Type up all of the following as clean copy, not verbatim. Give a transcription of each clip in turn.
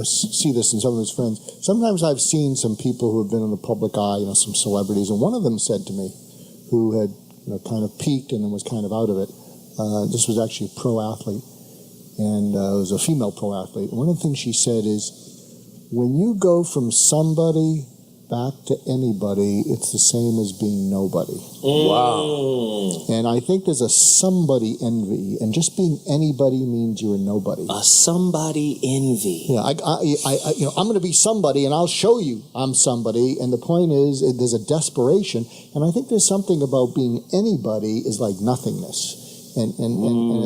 see this in some of his friends. Sometimes I've seen some people who have been in the public eye, some celebrities, and one of them said to me, who had kind of peaked and then was kind of out of it. This was actually a pro athlete, and it was a female pro athlete. And one of the things she said is, when you go from somebody back to anybody, it's the same as being nobody. Wow. And I think there's a somebody envy, and just being anybody means you're a nobody. A somebody envy. Yeah, I'm going to be somebody, and I'll show you I'm somebody. And the point is, there's a desperation, and I think there's something about being anybody is like nothingness. And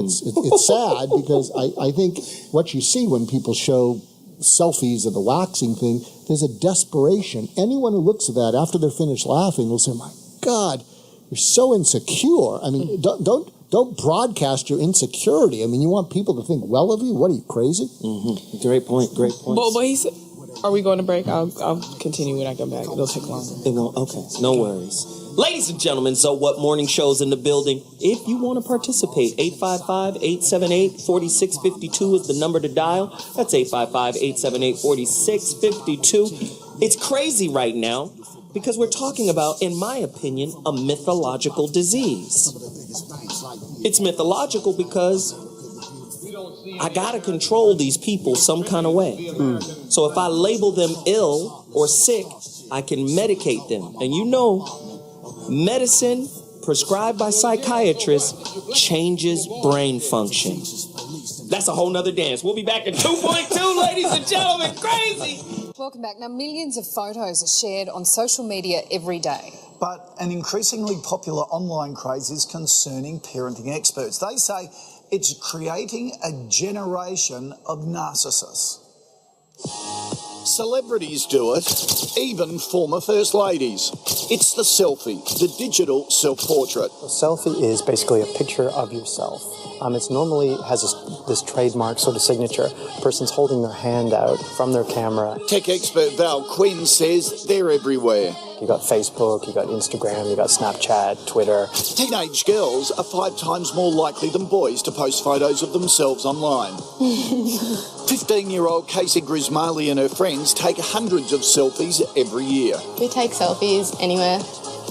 it's sad because I think what you see when people show selfies of the waxing thing, there's a desperation. Anyone who looks at that after they're finished laughing will say, "My God, you're so insecure." I mean, don't broadcast your insecurity. I mean, you want people to think well of you? What are you, crazy? Mm-hmm. Great point. Well, he said, are we going to break? I'll continue when I come back. It'll take longer. Okay, no worries. Ladies and gentlemen, So What Morning Show's in the building. If you want to participate, 855-878-4652 is the number to dial. That's 855-878-4652. It's crazy right now because we're talking about, in my opinion, a mythological disease. It's mythological because I gotta control these people some kind of way. So if I label them ill or sick, I can medicate them. And medicine prescribed by psychiatrists changes brain function. That's a whole nother dance. We'll be back in 2.2, ladies and gentlemen. Crazy. Welcome back. Now, millions of photos are shared on social media every day. But an increasingly popular online craze is concerning parenting experts. They say it's creating a generation of narcissists. Celebrities do it, even former First Ladies. It's the selfie, the digital self-portrait. A selfie is basically a picture of yourself. It normally has this trademark sort of signature. A person's holding their hand out from their camera. Tech expert Val Quinn says they're everywhere. You got Facebook, you got Instagram, you got Snapchat, Twitter. Teenage girls are 5 times more likely than boys to post photos of themselves online. 15-year-old Casey Grismali and her friends take hundreds of selfies every year. We take selfies anywhere,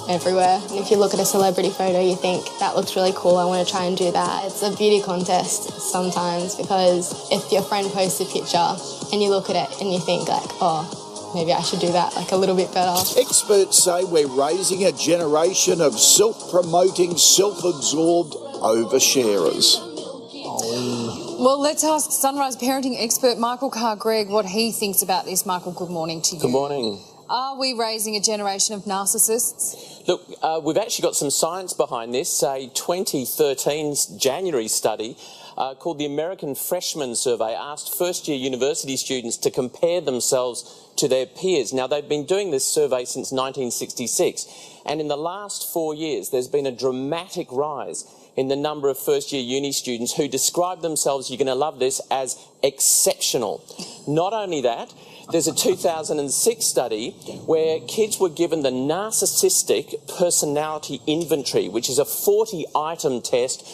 everywhere. And if you look at a celebrity photo, you think, that looks really cool, I want to try and do that. It's a beauty contest sometimes, because if your friend posts a picture and you look at it and you think like, oh, maybe I should do that like a little bit better. Experts say we're raising a generation of self-promoting, self-absorbed oversharers. Well, let's ask Sunrise parenting expert Michael Carr-Gregg what he thinks about this. Michael, good morning to you. Good morning. Are we raising a generation of narcissists? Look, we've actually got some science behind this. A 2013 January study called the American Freshman Survey asked first-year university students to compare themselves to their peers. Now, they've been doing this survey since 1966, and in the last 4 years, there's been a dramatic rise in the number of first-year uni students who describe themselves, you're going to love this, as exceptional. Not only that, there's a 2006 study where kids were given the Narcissistic Personality Inventory, which is a 40-item test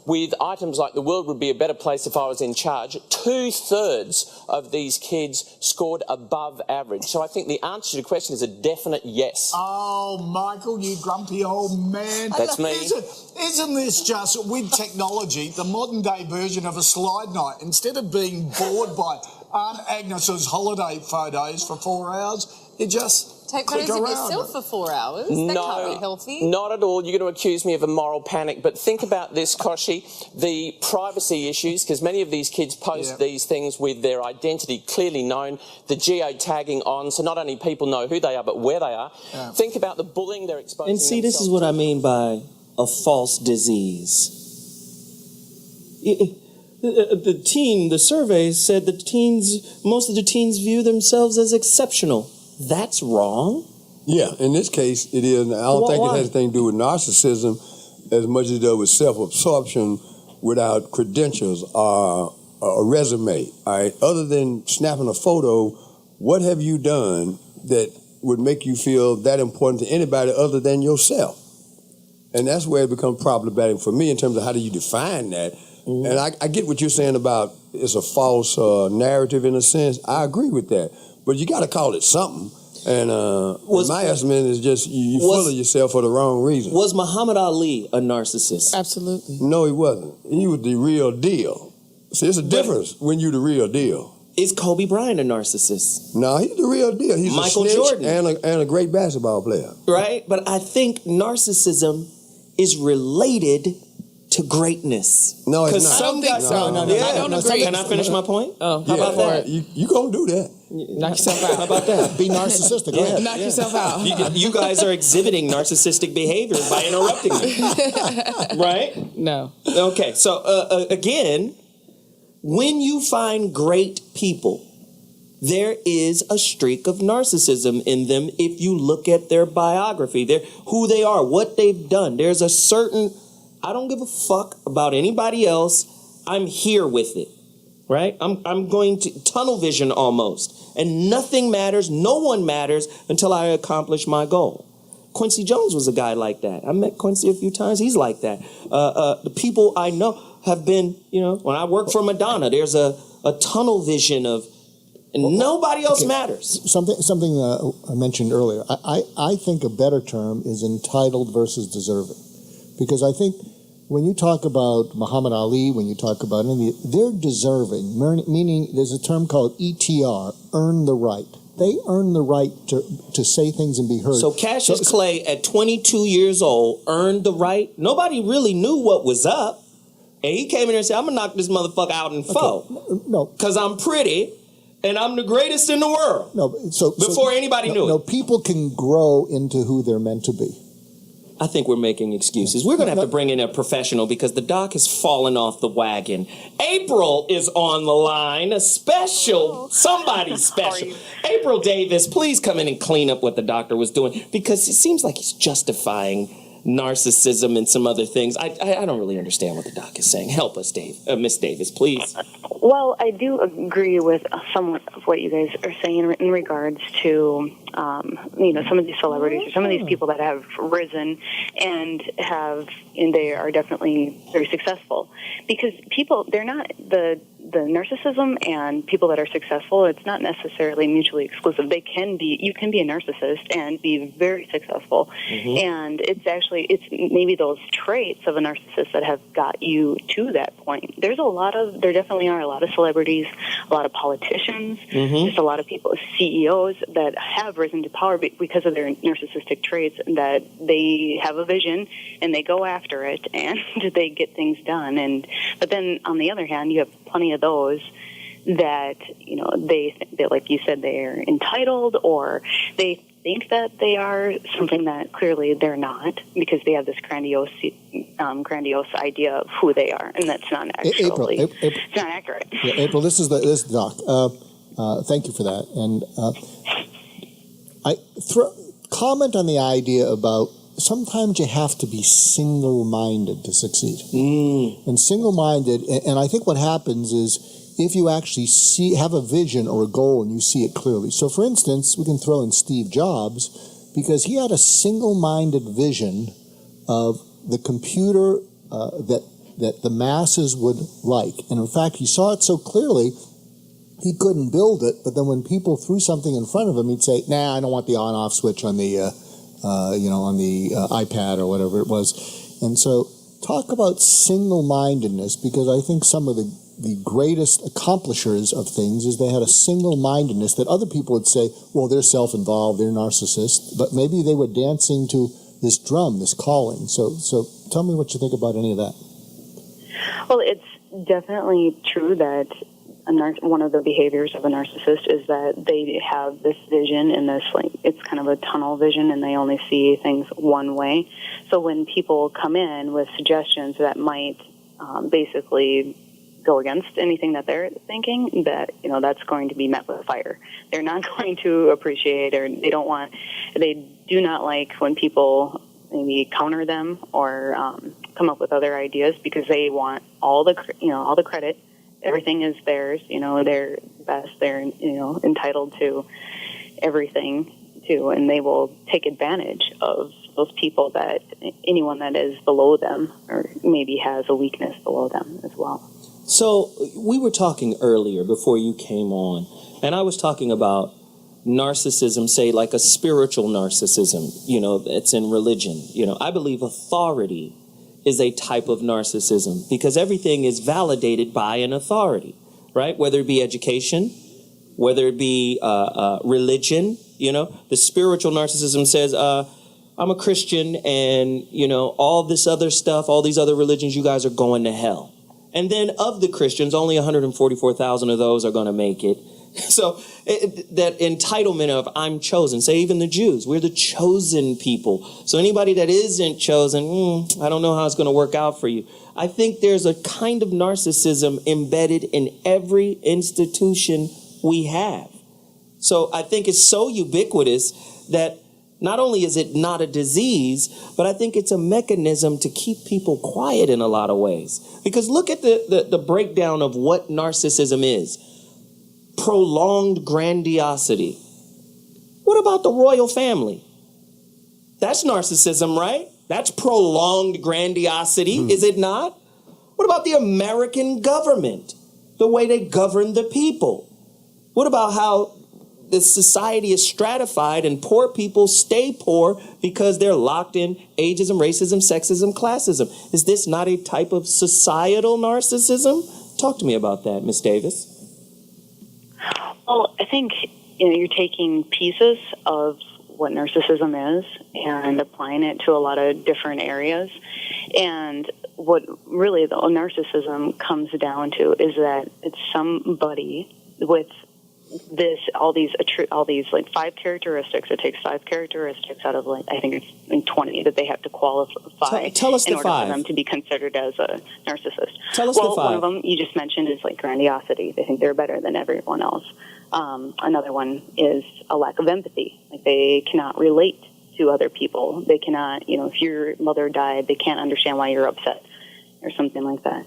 with items like the world would be a better place if I was in charge. 2/3 of these kids scored above average. So I think the answer to the question is a definite yes. Oh, Michael, you grumpy old man. That's me. Isn't this just, with technology, the modern-day version of a slide night? Instead of being bored by Aunt Agnes's holiday photos for 4 hours, you just take photos of yourself for 4 hours? That can't be healthy. Not at all. You're going to accuse me of a moral panic. But think about this, Koshi, the privacy issues, because many of these kids post these things with their identity clearly known, the geotagging on, so not only people know who they are, but where they are. Yeah. Think about the bullying they're exposed to. And see, this is what I mean by a false disease. The survey said that most of the teens view themselves as exceptional. That's wrong. Yeah, in this case, it is. I don't think it has anything to do with narcissism as much as it does with self-absorption without credentials or a resume. All right. Other than snapping a photo, what have you done that would make you feel that important to anybody other than yourself? And that's where it becomes problematic for me in terms of how do you define that. And I get what you're saying about it's a false narrative in a sense. I agree with that. But you got to call it something. And my estimate is just you're full of yourself for the wrong reason. Was Muhammad Ali a narcissist? Absolutely. No, he wasn't. He was the real deal. See, it's a difference when you're the real deal. Is Kobe Bryant a narcissist? No, he's the real deal. He's Michael a snitch Jordan. and a great basketball player. Right? But I think narcissism is related to greatness. No, it's not. Some guys, I don't agree. Can I finish my point? Oh, how about that? You gonna do that? Knock yourself out. How about that? Be narcissistic. Go ahead. Knock yourself out. You guys are exhibiting narcissistic behavior by interrupting me. Right? No. Okay, so again, when you find great people, there is a streak of narcissism in them if you look at their biography, who they are, what they've done. There's a certain, I don't give a fuck about anybody else. I'm here with it. Right? I'm going to tunnel vision almost. And nothing matters, no one matters until I accomplish my goal. Quincy Jones was a guy like that. I met Quincy a few times. He's like that. The people I know have been, when I work for Madonna, there's a tunnel vision of, and nobody else matters. Something I mentioned earlier. I think a better term is entitled versus deserving. Because I think when you talk about Muhammad Ali, when you talk about any, they're deserving, meaning there's a term called ETR, earn the right. They earn the right to say things and be heard. So Cassius Clay at 22 years old earned the right. Nobody really knew what was up. And he came in there and said, I'm going to knock this motherfucker out in foe. No. Because I'm pretty and I'm the greatest in the world. No. Before anybody knew it. No, people can grow into who they're meant to be. I think we're making excuses. We're going to have to bring in a professional because the doc has fallen off the wagon. April is on the line, somebody special. April Davis, please come in and clean up what the doctor was doing because it seems like he's justifying narcissism and some other things. I don't really understand what the doc is saying. Help us, Miss Davis, please. Well, I do agree with somewhat of what you guys are saying in regards to, some of these celebrities or some of these people that have risen and they are definitely very successful. Because they're not the narcissism and people that are successful, it's not necessarily mutually exclusive. You can be a narcissist and be very successful. Mm-hmm. And it's maybe those traits of a narcissist that have got you to that point. There definitely are a lot of celebrities, a lot of politicians, just a lot of people, CEOs that have risen to power because of their narcissistic traits, and that they have a vision and they go after it and they get things done. But then on the other hand, you have plenty of those that they like you said, they're entitled, or they think that they are something that clearly they're not, because they have this grandiose idea of who they are, and that's not actually it's not accurate. Yeah, April, this is Doc. Thank you for that, and comment on the idea about sometimes you have to be single-minded to succeed. And single-minded, and I think what happens is if you actually have a vision or a goal and you see it clearly. So, for instance, we can throw in Steve Jobs, because he had a single-minded vision of the computer that the masses would like. And in fact, he saw it so clearly, he couldn't build it, but then when people threw something in front of him, he'd say, nah, I don't want the on-off switch on the iPad or whatever it was. And so talk about single-mindedness, because I think some of the greatest accomplishers of things is they had a single-mindedness that other people would say, well, they're self-involved, they're narcissists, but maybe they were dancing to this drum, this calling. So tell me what you think about any of that. Well, it's definitely true that one of the behaviors of a narcissist is that they have this vision, and it's kind of a tunnel vision, and they only see things one way. So when people come in with suggestions that might basically go against anything that they're thinking, that's going to be met with fire. They're not going to appreciate, or they do not like when people maybe counter them or come up with other ideas, because they want all the credit. Everything is theirs, they're best, they're, entitled to everything too, and they will take advantage of those people that anyone that is below them or maybe has a weakness below them as well. So we were talking earlier before you came on, and I was talking about narcissism, say like a spiritual narcissism, that's in religion. I believe authority is a type of narcissism because everything is validated by an authority, right? Whether it be education, whether it be religion, the spiritual narcissism says, I'm a Christian and, all this other stuff, all these other religions, you guys are going to hell. And then of the Christians, only 144,000 of those are going to make it. So that entitlement of I'm chosen, say even the Jews, we're the chosen people. So anybody that isn't chosen, I don't know how it's going to work out for you. I think there's a kind of narcissism embedded in every institution we have. So I think it's so ubiquitous that not only is it not a disease, but I think it's a mechanism to keep people quiet in a lot of ways. Because look at the breakdown of what narcissism is. Prolonged grandiosity. What about the royal family? That's narcissism, right? That's prolonged grandiosity, is it not? What about the American government? The way they govern the people? What about how the society is stratified and poor people stay poor because they're locked in ageism, racism, sexism, classism? Is this not a type of societal narcissism? Talk to me about that, Ms. Davis. Well, I think you're taking pieces of what narcissism is and applying it to a lot of different areas. And what really the narcissism comes down to is that it's somebody with all these like 5 characteristics. It takes 5 characteristics out of I think it's 20 that they have to qualify tell us in the order 5. for them to be considered as a narcissist. Tell us the 5. One of them you just mentioned is like grandiosity. They think they're better than everyone else. Another one is a lack of empathy. Like they cannot relate to other people. They cannot, if your mother died, they can't understand why you're upset or something like that.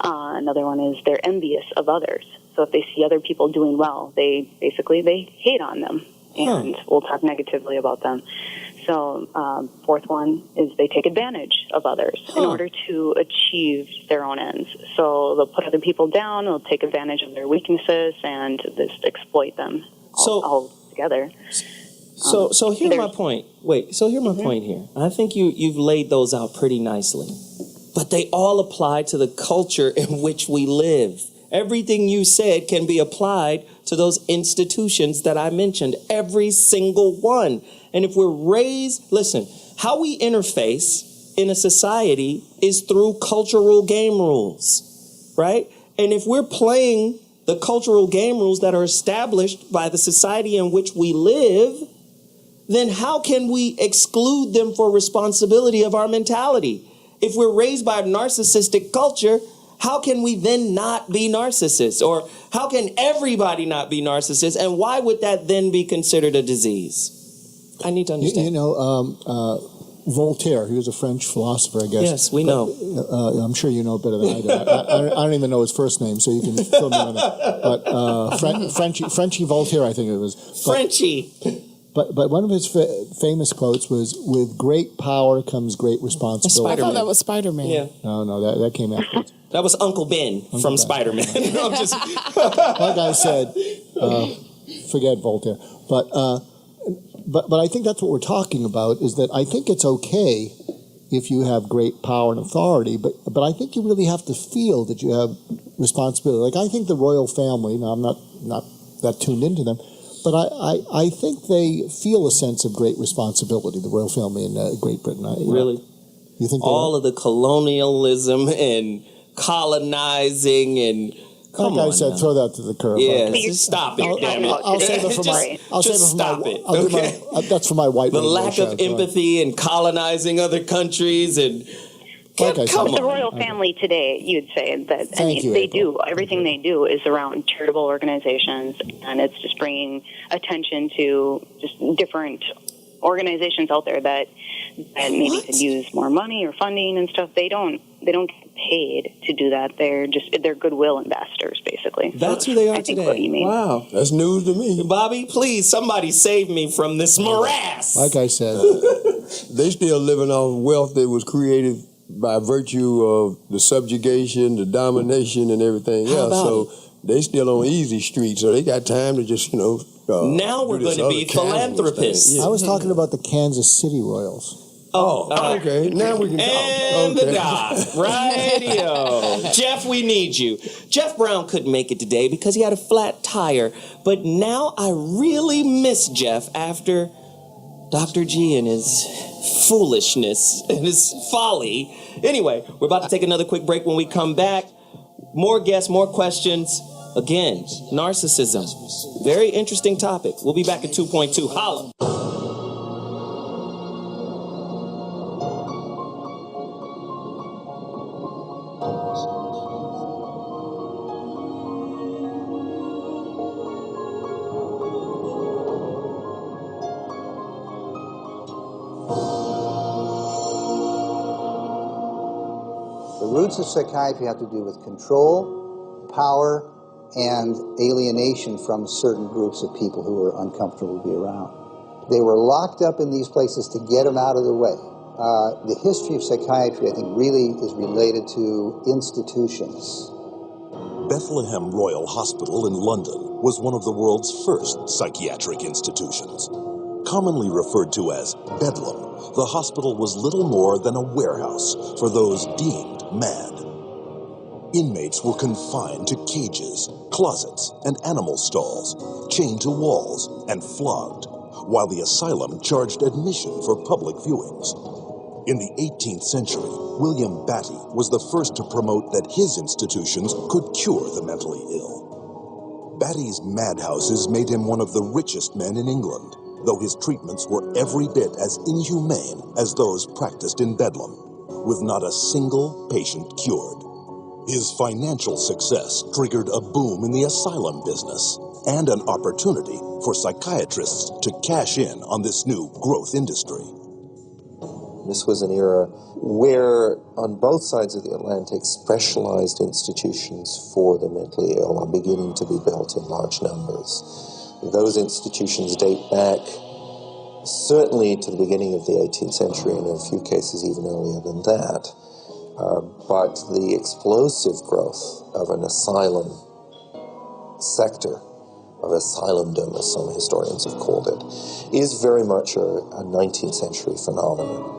Another one is they're envious of others. So if they see other people doing well, they hate on them and will talk negatively about them. So fourth one is they take advantage of others in order to achieve their own ends. So they'll put other people down, they'll take advantage of their weaknesses, and just exploit them all together. So here's my point. Here's my point here. I think you've laid those out pretty nicely. But they all apply to the culture in which we live. Everything you said can be applied to those institutions that I mentioned, every single one. And if we're raised, listen, how we interface in a society is through cultural game rules, right? And if we're playing the cultural game rules that are established by the society in which we live, then how can we exclude them for responsibility of our mentality? If we're raised by a narcissistic culture, how can we then not be narcissists? Or how can everybody not be narcissists? And why would that then be considered a disease? I need to understand. Voltaire, he was a French philosopher, I guess. Yes, we know. I'm sure you know better than I do. I don't even know his first name, so you can fill me on that. But Frenchy Voltaire, I think it was. Frenchy. But one of his famous quotes was, "With great power comes great responsibility." I thought that was Spider-Man. Yeah. No, that came afterwards. That was Uncle Ben from Spider-Man. No, just... Like I said, forget Voltaire. But I think that's what we're talking about, is that I think it's okay if you have great power and authority, but I think you really have to feel that you have responsibility. Like I think the royal family, now I'm not that tuned into them, but I think they feel a sense of great responsibility, the royal family in Great Britain. Really? You think all of the colonialism and colonizing and... Come like on I said, now. throw that to the curb. Yeah, just stop it. I'll save it for my. That's for my white. The lack of empathy and colonizing other countries and. The royal family today, you'd say that they do everything they do is around charitable organizations, and it's just bringing attention to just different organizations out there that maybe could use more money or funding and stuff. They don't get paid to do that. They're goodwill ambassadors, basically. That's who they are I think today. what you mean. Wow, that's news to me. Bobby, please, somebody save me from this morass. Like I said, they still living off wealth that was created by virtue of the subjugation, the domination, and everything else. So they still on easy street, so they got time to just, now we're going to be philanthropists. I was talking about the Kansas City Royals. Okay. Now we can talk. And the dot. Radio. Jeff, we need you. Jeff Brown couldn't make it today because he had a flat tire. But now I really miss Jeff after Dr. G and his foolishness and his folly. Anyway, we're about to take another quick break. When we come back, more guests, more questions. Again, narcissism. Very interesting topic. We'll be back at 2.2. Holla. The roots of psychiatry have to do with control, power, and alienation from certain groups of people who are uncomfortable to be around. They were locked up in these places to get them out of the way. The history of psychiatry, I think, really is related to institutions. Bethlehem Royal Hospital in London was one of the world's first psychiatric institutions. Commonly referred to as Bedlam, the hospital was little more than a warehouse for those deemed mad. Inmates were confined to cages, closets, and animal stalls, chained to walls, and flogged, while the asylum charged admission for public viewings. In the 18th century, William Batty was the first to promote that his institutions could cure the mentally ill. Batty's madhouses made him one of the richest men in England, though his treatments were every bit as inhumane as those practiced in Bedlam, with not a single patient cured. His financial success triggered a boom in the asylum business and an opportunity for psychiatrists to cash in on this new growth industry. This was an era where, on both sides of the Atlantic, specialized institutions for the mentally ill are beginning to be built in large numbers. Those institutions date back certainly to the beginning of the 18th century, and in a few cases even earlier than that. But the explosive growth of an asylum sector, of asylumdom, as some historians have called it, is very much a 19th century phenomenon.